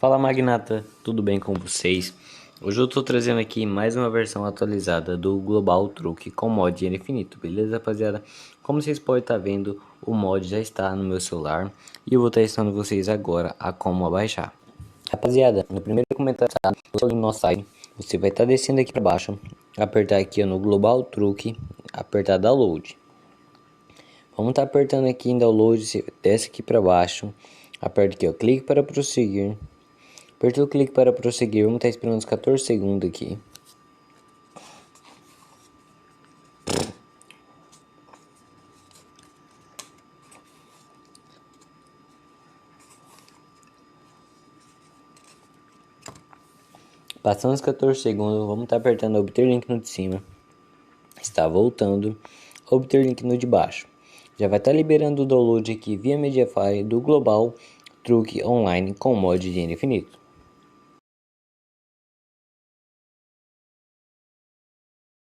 Fala magnata, tudo bem com vocês? Hoje eu tô trazendo aqui mais uma versão atualizada do Global Truque com mod Dinheiro infinito, beleza rapaziada? Como vocês podem estar vendo, o mod já está no meu celular e eu vou estar ensinando vocês agora a como baixar. Rapaziada, no primeiro comentário do nosso site, você vai estar descendo aqui para baixo, apertar aqui no Global Truque, apertar download. Vamos estar apertando aqui em download, você desce aqui para baixo, aperta aqui ó, clique para prosseguir. Apertou o clique para prosseguir, vamos estar esperando uns 14 segundos aqui. Passando os 14 segundos, vamos estar apertando obter link no de cima. Está voltando, obter link no de baixo. Já vai estar liberando o download aqui via mediafire do Global Truque Online com mod Dinheiro infinito.